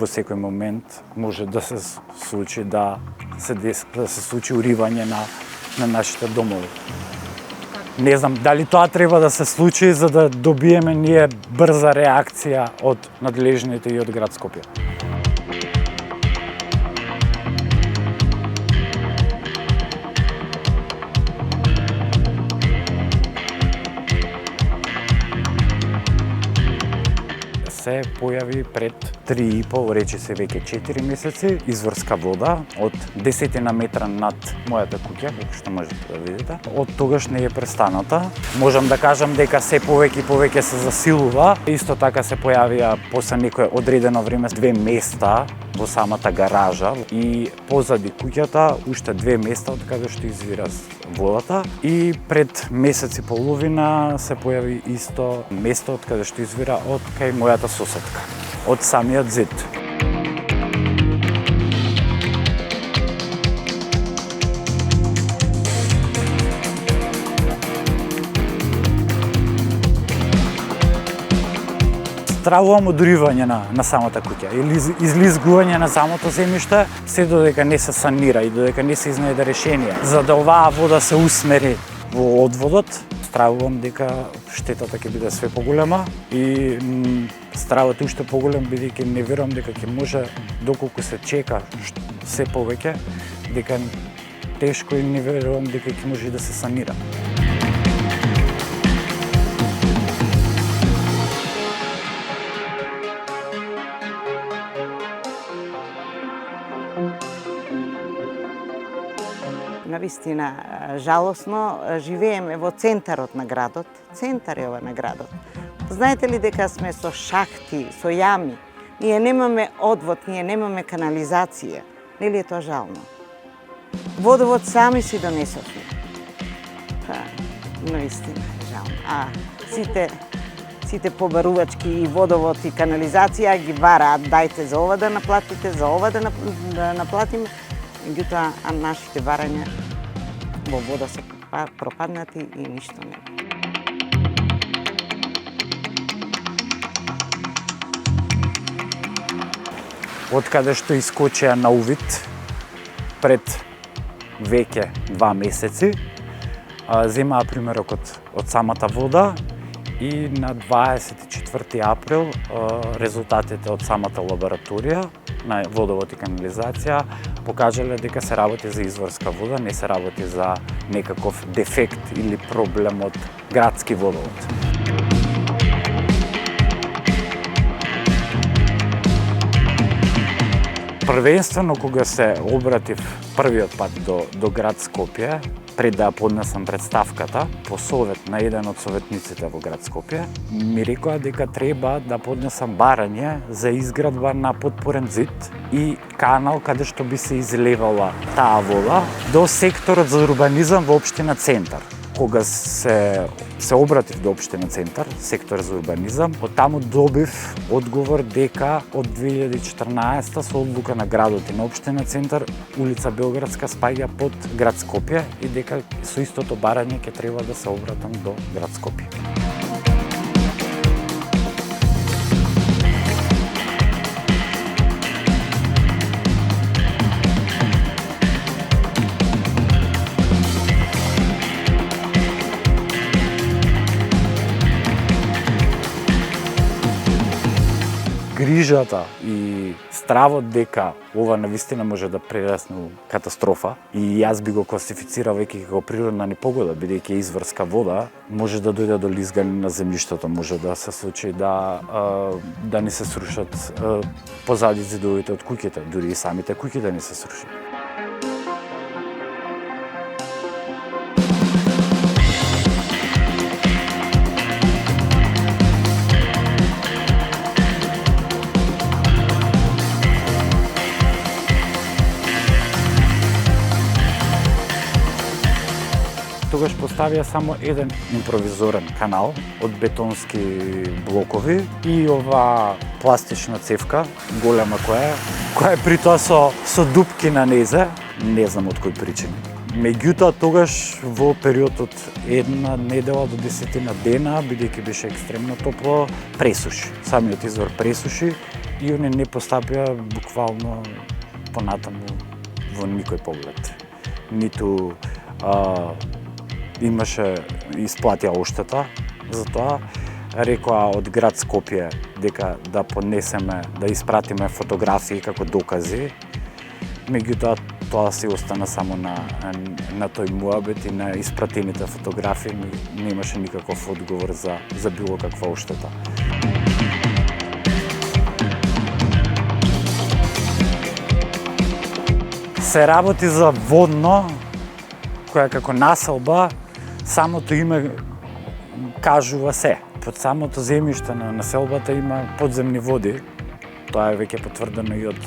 во секој момент може да се случи да се случи уривање на нашите домови. Не знам дали тоа треба да се случи за да добиеме ние брза реакција од надлежните и од град Скопје. Се појави пред 3,5, речи се веќе 4 месеци, изворска вода од 10 метра над мојата куќа, како што можете да видите. Од тогаш не е престаната. Можам да кажам дека се повеќе и повеќе се засилува. Исто така се појавија после некое одредено време 2 места во самата гаража и позади куќата уште 2 места од каде што извира водата и пред месец и половина се појави исто место од каде што извира од кај мојата соседка, од самиот зид. Стравувам од уривање на самата куќа или излизгување на самото земјиште, се додека не се санира и додека не се изнајде решение. За да оваа вода се усмери во одводот, стравувам дека штетата ќе биде све поголема и стравот е уште поголем бидејќи не верувам дека ќе може, доколку се чека се повеќе, дека тешко и не верувам дека ќе може да се санира. Навистина, жалосно, живееме во центарот на градот. Центар е ова на градот. Знаете ли дека сме со шахти, со јами? Ние немаме одвод, ние немаме канализација. Нели е тоа жално? Водовод сами си донесовме. Навистина е жално. А сите побарувачки и водовод и канализација ги бараат, дајте за ова да наплатите, за ова да наплатиме. Меѓутоа, нашите барања во вода се пропаднати и ништо не. Од каде што искочија на увид пред веќе 2 месеци, земаа примерок од самата вода и на 24 април резултатите од самата лабораторија на водовод и канализација покажале дека се работи за изворска вода, не се работи за некаков дефект или проблем од градски водовод. Првенствено кога се обратив првиот пат до град Скопје, пред да поднесам представката, по совет на еден од советниците во град Скопје, ми рекоа дека треба да поднесам барање за изградба на подпорен зид и канал каде што би се излевала таа вода до секторот за урбанизам во општина Центар. Кога се обратив до општина Центар, сектор за урбанизам, од таму добив одговор дека од 2014 со одлука на градот и на општина Центар, улица Белградска спаѓа под град Скопје и дека со истото барање ќе треба да се обратам до град Скопје. Грижата и стравот дека ова навистина може да прерасне во катастрофа и јас би го класифицирал веќе како природна непогода, бидејќи изворска вода може да дојде до лизгање на земјиштето, може да се случи да не се срушат позади зидовите од куќите, дури и самите куќи да не се срушат. Тогаш поставија само еден импровизорен канал од бетонски блокови и ова пластична цевка, голема која е притоа со дупки на незе, не знам од кој причини. Меѓутоа тогаш во период од една недела до 10 дена, бидејќи беше екстремно топло, пресуши. Самиот извор пресуши и они не постапија буквално понатаму во никој поглед. Ниту имаше исплатија оштета за тоа, рекоа од град Скопје дека да поднесеме, да испратиме фотографии како докази. Меѓутоа тоа се остана само на тој муабет и на испратените фотографии, немаше никаков одговор за било каква оштета. Се работи за водно, која како населба, самото име кажува се. Под самото земјиште на населбата има подземни води. Тоа е веќе потврдено и од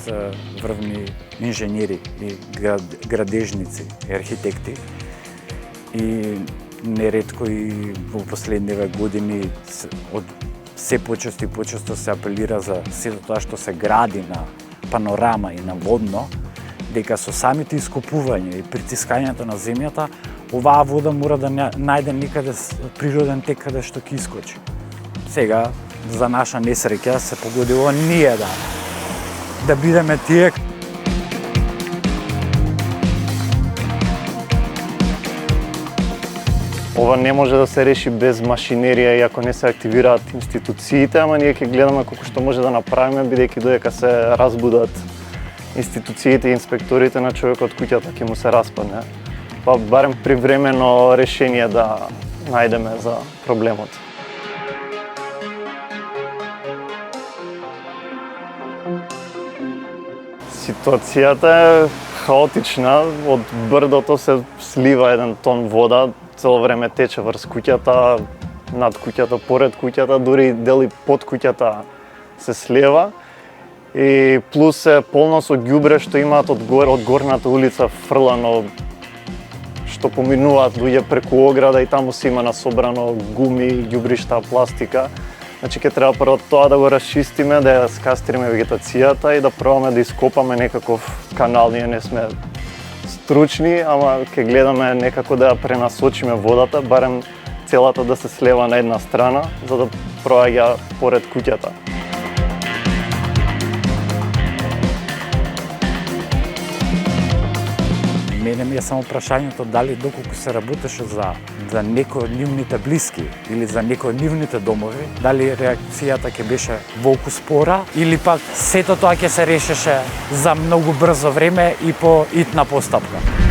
врвни инженери и градежници и архитекти. И неретко и во последниве години од се почесто и почесто се апелира за сето тоа што се гради на панорама и на водно, дека со самите ископувања и притискањето на земјата, оваа вода мора да најде некаде природен тек каде што ќе искочи. Сега, за наша несреќа, се погодило ние да бидеме тие. Ова не може да се реши без машинерија и ако не се активираат институциите, ама ние ќе гледаме колку што може да направиме, бидејќи додека се разбудат институциите и инспекторите на човекот куќата ќе му се распадне. Па барем привремено решение да најдеме за проблемот. Ситуацијата е хаотична, од брдото се слива еден тон вода, цело време тече врз куќата, над куќата, поред куќата, дури дели под куќата се слива. И плюс е полно со ѓубре што имаат од горната улица фрлано, што поминуваат луѓе преку ограда и таму се има насобрано гуми, ѓубришта, пластика. Значи ќе треба прво тоа да го расчистиме, да ја скастриме вегетацијата и да пробаме да ископаме некаков канал. Ние не сме стручни, ама ќе гледаме некако да ја пренасочиме водата, барем целата да се слева на една страна, за да проаѓа поред куќата. Мене ми е само прашањето дали доколку се работеше за некој од нивните блиски или за некој од нивните домови, дали реакцијата ќе беше волку спора или пак сето тоа ќе се решеше за многу брзо време и по итна постапка.